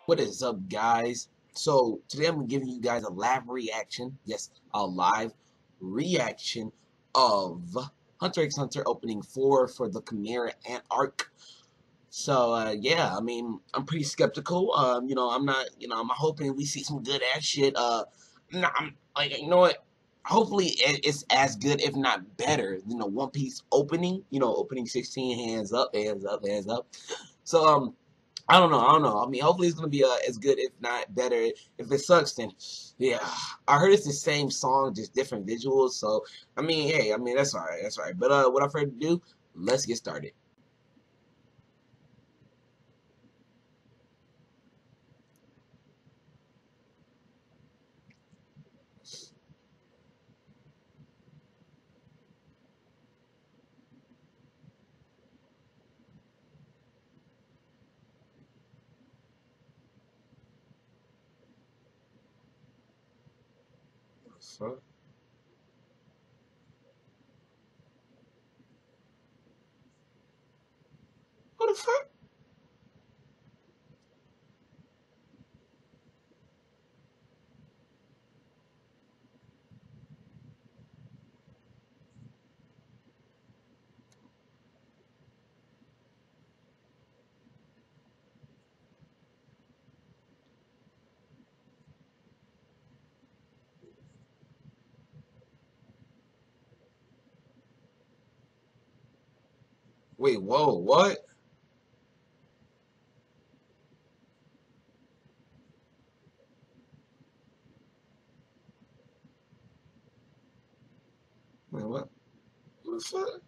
What is up, guys? So today I'm giving you guys a live reaction. Yes, a live reaction of Hunter x Hunter opening 4 for the Chimera Ant arc. So yeah, I mean, I'm pretty skeptical. I'm not. I'm hoping we see some good ass shit. I'm like, you know what? Hopefully it's as good, if not better, than the One Piece opening. Opening 16, hands up, hands up, hands up. So I don't know. I don't know. I mean, hopefully it's gonna be as good, if not better. If it sucks, then yeah. I heard it's the same song, just different visuals. So I mean, hey, I mean that's all right. That's all right. But without further ado, let's get started. So, what the fuck? Wait, whoa, what? Wait, what? What the fuck?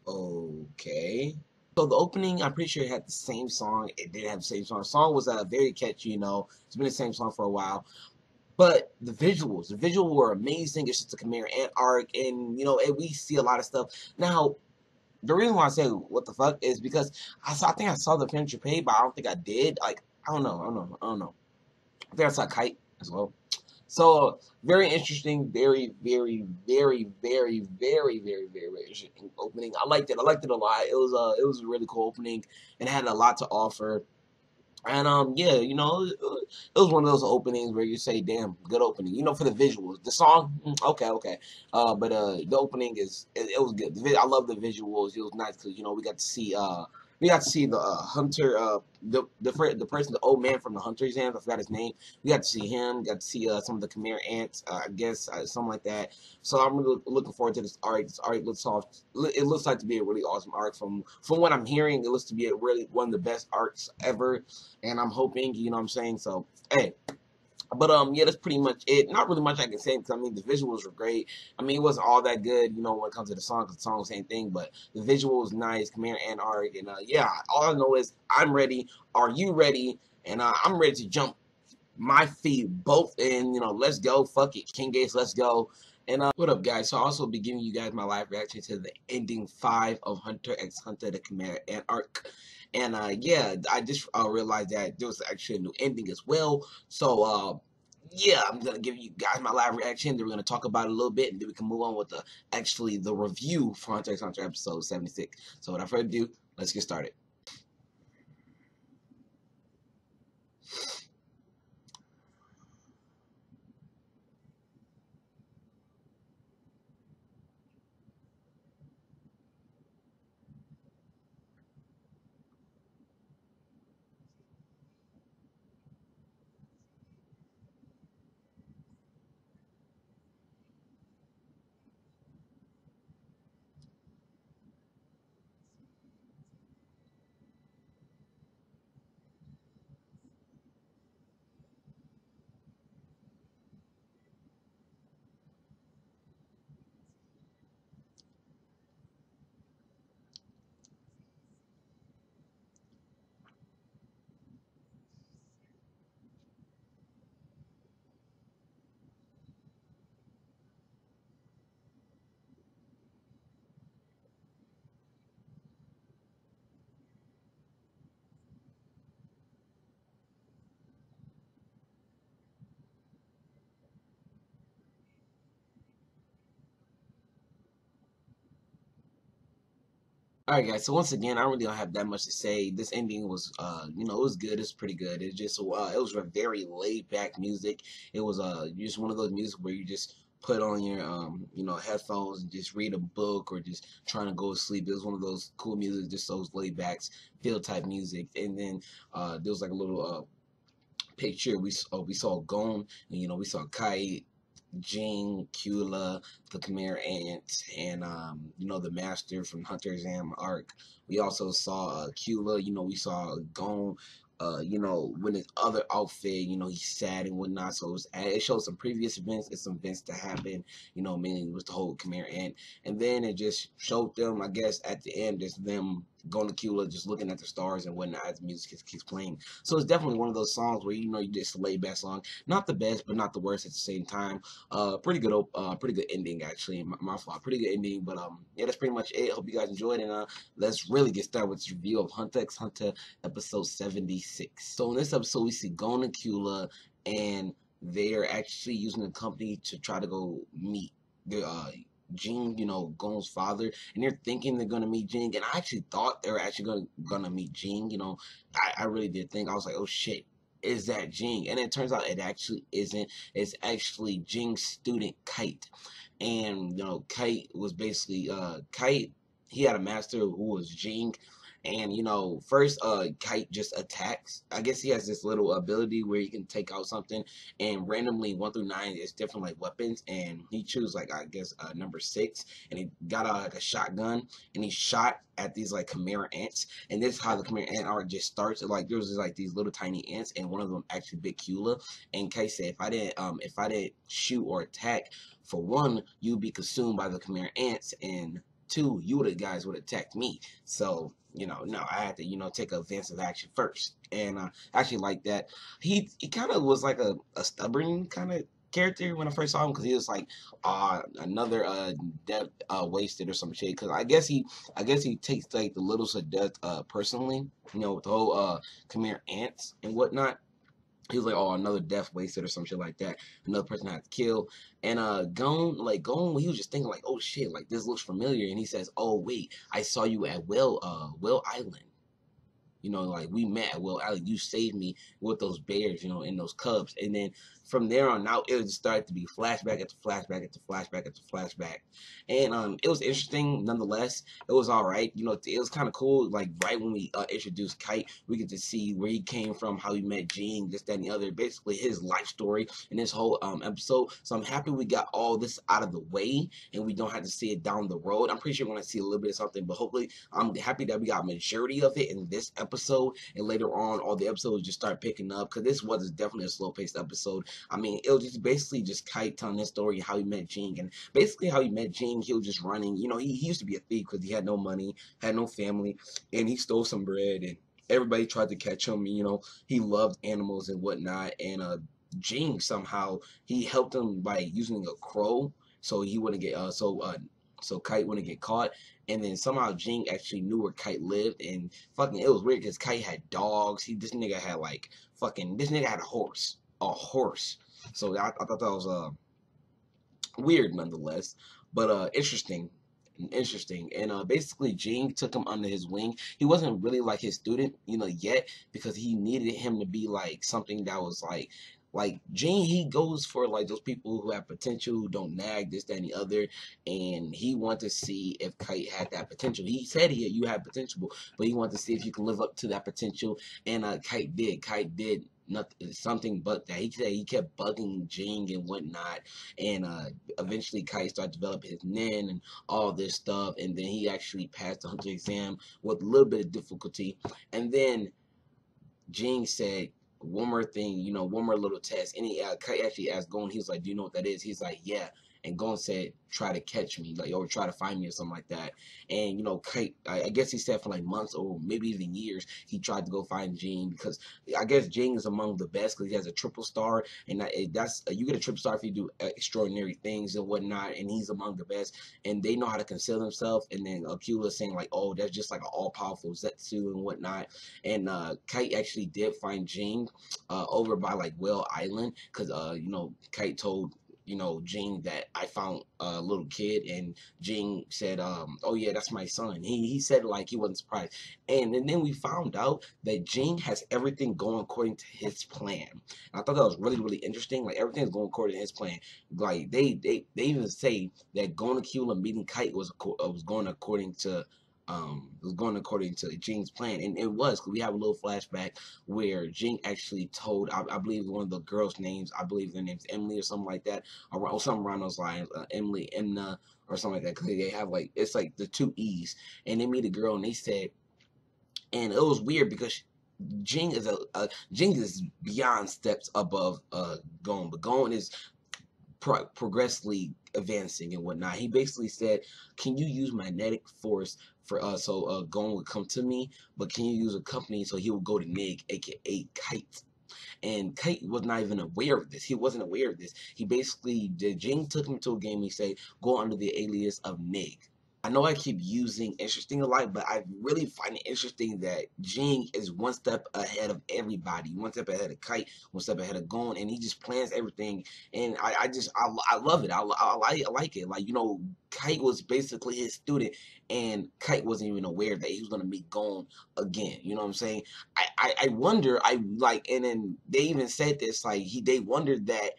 Okay. So the opening, I'm pretty sure it had the same song. It did have the same song. The song was very catchy. It's been the same song for a while. But the visuals were amazing. It's just a Chimera Ant arc, and and we see a lot of stuff. Now, the reason why I say what the fuck is because I think I saw the finisher page, but I don't think I did. Like, I don't know. I think I saw Kite as well. So very interesting, very, very, very, very, very, very, very, very interesting opening. I liked it. I liked it a lot. It was a really cool opening and had a lot to offer. And yeah, it was one of those openings where you say, "Damn, good opening." For the visuals, the song, okay, okay. But the opening it was good. I love the visuals. It was nice because we got to see the hunter, the person, the old man from the hunter's hands. I forgot his name. We got to see him. Got to see some of the Chimera ants. I guess something like that. So I'm really looking forward to this arc. This arc looks off. It looks like to be a really awesome arc. From what I'm hearing, it looks to be a really one of the best arcs ever. And I'm hoping, what I'm saying. So hey. But yeah, that's pretty much it. Not really much I can say because I mean the visuals were great. I mean it wasn't all that good, when it comes to the song, because the song was the same thing. But the visuals nice, Chimera and arc, and yeah. All I know is I'm ready. Are you ready? And I'm ready to jump my feet both in. Let's go. Fuck it, King Gates. Let's go. And what up, guys? So I'll also be giving you guys my live reaction to the ending 5 of Hunter x Hunter: The Chimera Ant arc. And yeah, I just realized that there was actually a new ending as well. So yeah, I'm gonna give you guys my live reaction. Then we're gonna talk about it a little bit, and then we can move on with the review for Hunter x Hunter episode 76. So without further ado, let's get started. Alright guys, so once again, I really don't have that much to say. This ending was, you know, it was good. It's pretty good. It just, it was a very laid back music. It was, just one of those music where you just put on your, you know, headphones and just read a book or just trying to go to sleep. It was one of those cool music, just those laid backs, feel type music. And then, there was like a little, picture. We saw Gon, and you know, we saw Kite, Ging, Kula, the Chimera Ant, and you know, the Master from Hunter Exam arc. We also saw Kula. You know, we saw Gon. You know, when his other outfit, you know, he's sad and whatnot. So it shows some previous events and some events that happened. You know, mainly with the whole Chimera Ant, and then it just showed them. I guess at the end, just them going to Kula, just looking at the stars and whatnot as the music keeps playing. So it's definitely one of those songs where you know you just lay back song, not the best, but not the worst at the same time. Pretty good ending actually. My fault. Pretty good ending, but yeah, that's pretty much it. Hope you guys enjoyed, and let's really get started with this review of Hunter x Hunter episode 76. So in this episode, we see Gon and Kula, and they are actually using the company to try to go meet the Ging, you know, Gon's father, and they're thinking they're gonna meet Ging, and I actually thought they were actually gonna meet Ging. You know, I really did think. I was like, oh shit, is that Ging? And it turns out it actually isn't. It's actually Jing's student Kite, and you know, Kite was basically Kite. He had a master who was Ging, and you know, first Kite just attacks. I guess he has this little ability where he can take out something, and randomly 1 through 9 is different like weapons, and he chose like I guess number 6, and he got out like a shotgun, and he shot at these like Chimera ants, and this is how the Chimera ant art just starts. Like there was just like these little tiny ants, and one of them actually bit Kula, and Kite said if I didn't shoot or attack, for one, you'd be consumed by the Chimera ants, and two, you would have guys would attack me. So you know, no, I had to, you know, take offensive action first, and actually like that. He kind of was like a stubborn kind of character when I first saw him, because he was like another death wasted or some shit. Because I guess he takes like the littles of death personally, you know, with the whole Khmer ants and whatnot. He was like, oh, another death wasted or some shit like that. Another person I had to kill. And Gon, he was just thinking like, oh shit, like this looks familiar. And he says, oh wait, I saw you at Will Island. You know, like we met. Well, Alec, you saved me with those bears, you know, and those cubs. And then from there on out, it just started to be flashback after flashback after flashback after flashback. And it was interesting nonetheless. It was all right. You know, it was kind of cool. Like right when we introduced Kite, we get to see where he came from, how he met Ging, this, that, and the other. Basically, his life story in this whole episode. So I'm happy we got all this out of the way, and we don't have to see it down the road. I'm pretty sure we're gonna see a little bit of something, but hopefully, I'm happy that we got majority of it in this episode, and later on all the episodes just start picking up, because this was definitely a slow-paced episode. I mean, it was just basically just Kite telling his story, how he met Ging, and basically how he met Ging. He was just running. You know, he used to be a thief because he had no money, had no family, and he stole some bread, and everybody tried to catch him. You know, he loved animals and whatnot, and Ging somehow he helped him by using a crow so he wouldn't get so Kite wouldn't get caught. And then somehow Ging actually knew where Kite lived, and fucking it was weird because Kite had dogs. This nigga had like this nigga had a horse. So I thought that was weird nonetheless, but interesting. And basically Ging took him under his wing. He wasn't really like his student, you know, yet, because he needed him to be like something that was like Ging, he goes for like those people who have potential, who don't nag, this, that, and the other, and he wanted to see if Kite had that potential. He said you have potential, but he wanted to see if you can live up to that potential, and Kite did nothing, something but that. He said he kept bugging Ging and whatnot, and eventually Kite started developing his nin and all this stuff, and then he actually passed the hunter exam with a little bit of difficulty, and then Ging said, one more thing, you know, one more little test. And he Kite actually asked Gon, he was like, do you know what that is? He's like, yeah. And Gon said, try to catch me, like, or try to find me or something like that. And, you know, Kite, I guess he said for like months or maybe even years, he tried to go find Ging, because I guess Ging is among the best because he has a triple star. And that's you get a triple star if you do extraordinary things and whatnot. And he's among the best. And they know how to conceal themselves. And then Akula saying like, oh, that's just like an all-powerful Zetsu and whatnot. And Kite actually did find Ging over by like Whale Island, because you know, Kite told you know, Ging that I found a little kid, and Ging said, oh yeah, that's my son. He said like he wasn't surprised. And then we found out that Ging has everything going according to his plan. And I thought that was really, really interesting. Like everything's going according to his plan. Like they even say that going to Kula meeting Kite was going according to Jing's plan, and it was, because we have a little flashback where Ging actually told, I believe one of the girls' names, I believe their name's Emily or something like that, or something around those lines, Emily, Emna, or something like that, because they have like, it's like the two E's, and they meet a girl, and they said, and it was weird because Ging is beyond steps above Gon, but Gon is progressively advancing and whatnot. He basically said, "Can you use magnetic force for so Gon would come to me, but can you use a company so he would go to Nig, aka Kite?" And Kite was not even aware of this. He wasn't aware of this. He basically, Ging took him to a game. He said, "Go under the alias of Nig." I know I keep using interesting a lot, but I really find it interesting that Ging is one step ahead of everybody, one step ahead of Kite, one step ahead of Gon, and he just plans everything. And I love it. I like it. Like, you know, Kite was basically his student, and Kite wasn't even aware that he was gonna meet Gon again. You know what I'm saying? I wonder. I like, and then they even said this. Like they wondered that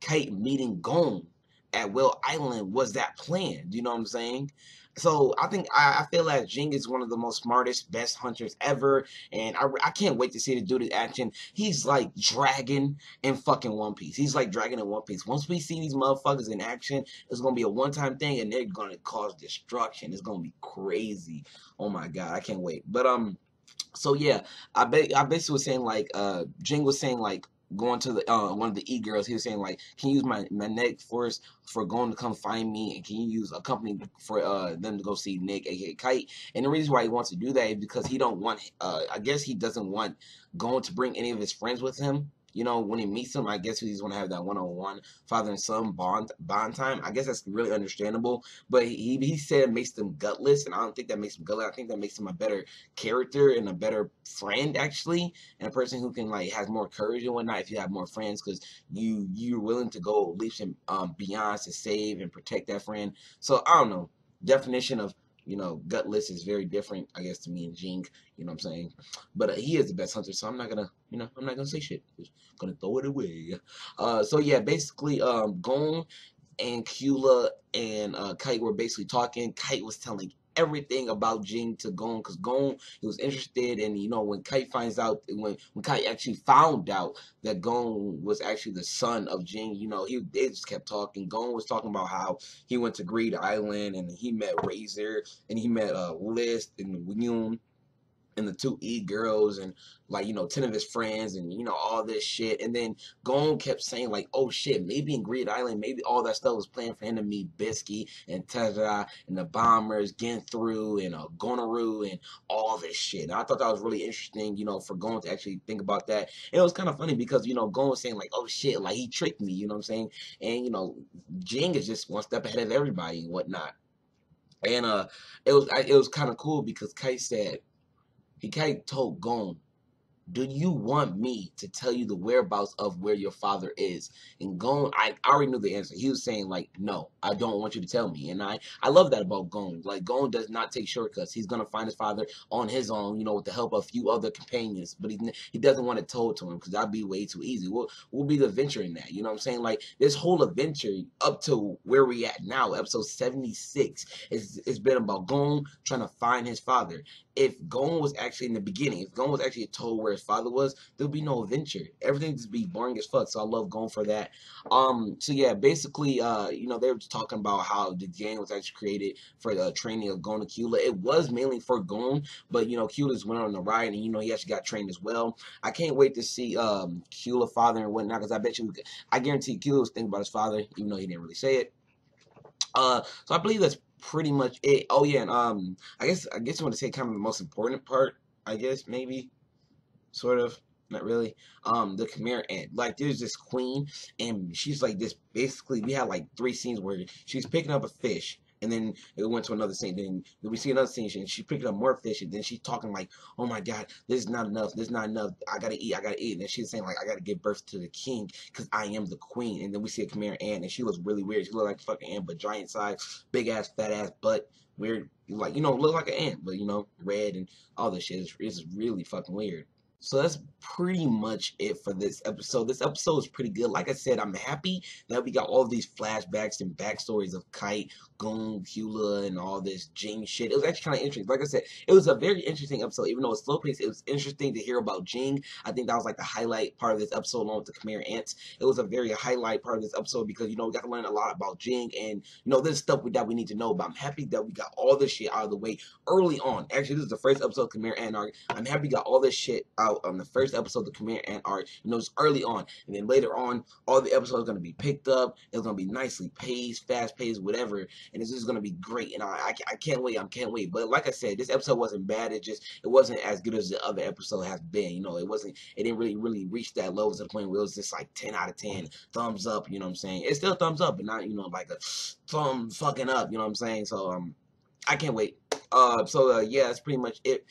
Kite meeting Gon at Will Island was that planned. You know what I'm saying? So I think I feel like Ging is one of the most smartest, best hunters ever, and I can't wait to see the dude in action. He's like Dragon in fucking One Piece. He's like Dragon in One Piece. Once we see these motherfuckers in action, it's gonna be a one-time thing, and they're gonna cause destruction. It's gonna be crazy. Oh my god, I can't wait. But so yeah, I basically was saying like Ging was saying like going to the one of the e-girls, he was saying like, can you use my magnetic force for Gon to come find me, and can you use a company for them to go see Nick, aka Kite? And the reason why he wants to do that is because he don't want I guess he doesn't want Gon to bring any of his friends with him. You know, when he meets them, I guess he's going to have that one-on-one father and son bond time. I guess that's really understandable. But he said it makes them gutless, and I don't think that makes him gutless. I think that makes him a better character and a better friend, actually, and a person who can like has more courage and whatnot. If you have more friends, because you're willing to go leaps and beyond to save and protect that friend. So I don't know. Definition of, you know, gutless is very different, I guess, to me and Ging. You know what I'm saying? But he is the best hunter, so I'm not gonna, you know, I'm not gonna say shit. Just gonna throw it away. So yeah, basically, Gon and Kula and Kite were basically talking. Kite was telling everything about Ging to Gon, because Gon, he was interested, and you know, when Kite finds out, when Kite actually found out that Gon was actually the son of Ging, you know, they just kept talking. Gon was talking about how he went to Greed Island, and he met Razor, and he met List and Yoon, and the two E-girls, and like, you know, 10 of his friends, and you know, all this shit. And then Gon kept saying like, oh shit, maybe in Greed Island, maybe all that stuff was planned for him to meet Bisky and Tezra and the Bombers, Genthru and Gonaru and all this shit. And I thought that was really interesting, you know, for Gon to actually think about that. And it was kind of funny because, you know, Gon was saying like, oh shit, like he tricked me, you know what I'm saying? And you know, Ging is just one step ahead of everybody and whatnot. And it was kind of cool because Kite said, he kind of told Gon, do you want me to tell you the whereabouts of where your father is? And Gon, I already knew the answer. He was saying like, no, I don't want you to tell me. And I love that about Gon. Like, Gon does not take shortcuts. He's gonna find his father on his own, you know, with the help of a few other companions. But he doesn't want it told to him, because that'd be way too easy. We'll be the adventure in that. You know what I'm saying? Like, this whole adventure up to where we at now, episode 76, it's been about Gon trying to find his father. If Gon was actually in the beginning, if Gon was actually told where his father was, there'd be no adventure. Everything would just be boring as fuck. So I love Gon for that. So yeah, basically, you know, they were just talking about how the game was actually created for the training of Gon and Kula. It was mainly for Gon, but you know, Kula's went on the ride, and you know, he actually got trained as well. I can't wait to see Kula father and whatnot, because I guarantee Kula was thinking about his father, even though he didn't really say it. So I believe that's pretty much it. Oh yeah, and I guess you want to say kind of the most important part, I guess, maybe, sort of, not really. The Chimera ant. Like, there's this queen, and she's like this. Basically, we had like 3 scenes where she's picking up a fish, And then it went to another scene. Then we see another scene, and she's picking up more fish, and then she's talking like, "Oh my God, this is not enough. This is not enough. I gotta eat. I gotta eat." And then she's saying like, "I gotta give birth to the king because I am the queen." And then we see a Chimera ant, and she looks really weird. She looked like a fucking ant, but giant size, big ass, fat ass butt, weird, like, you know, look like an ant, but you know, red and all this shit is really fucking weird. So that's pretty much it for this episode. This episode is pretty good. Like I said, I'm happy that we got all of these flashbacks and backstories of Kite, Ging, Hula, and all this Ging shit. It was actually kind of interesting. Like I said, it was a very interesting episode. Even though it's slow paced, it was interesting to hear about Ging. I think that was like the highlight part of this episode, along with the Chimera ants. It was a very highlight part of this episode because, you know, we got to learn a lot about Ging, and, you know, there's stuff that we need to know about. I'm happy that we got all this shit out of the way early on. Actually, this is the first episode of Chimera ant arc. I'm happy we got all this shit out on the first episode of the Chimera ant arc. You know, it's early on, and then later on, all the episodes are going to be picked up. It's going to be nicely paced, fast paced, whatever, and this is going to be great. And I can't wait. I can't wait. But like I said, this episode wasn't bad. It wasn't as good as the other episode has been. You know, it didn't really reach that level to the point where it was just like 10 out of 10, thumbs up. You know what I'm saying? It's still thumbs up, but not, you know, like a thumb fucking up. You know what I'm saying? So I can't wait. Yeah, that's pretty much it.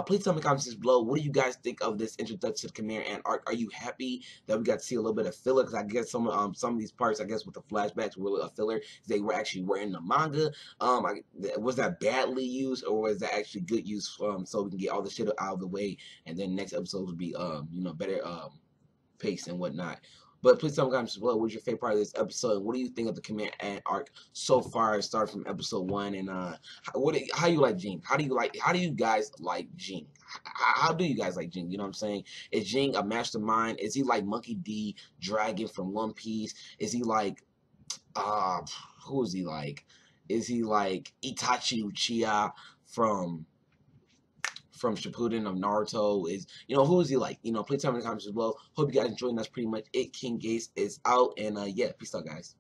Please tell me in the comments below, what do you guys think of this introduction to the Chimera ant arc? Are you happy that we got to see a little bit of filler? Because I guess some of these parts, I guess with the flashbacks, were a filler. They were actually in the manga. Was that badly used, or was that actually good use? So we can get all the shit out of the way, and then next episode would be you know, better pace and whatnot. But please tell me in the comments below, what's your favorite part of this episode? What do you think of the Chimera ant arc so far? Start from episode 1, and how you like Ging? How do you guys like Ging? How do you guys like Ging? You know what I'm saying? Is Ging a mastermind? Is he like Monkey D. Dragon from One Piece? Is he like who is he like? Is he like Itachi Uchiha from Shippuden of Naruto? Is, you know, who is he like? You know, please tell me in the comments as well. Hope you guys enjoyed. That's pretty much it. King Gates is out, and yeah, peace out, guys.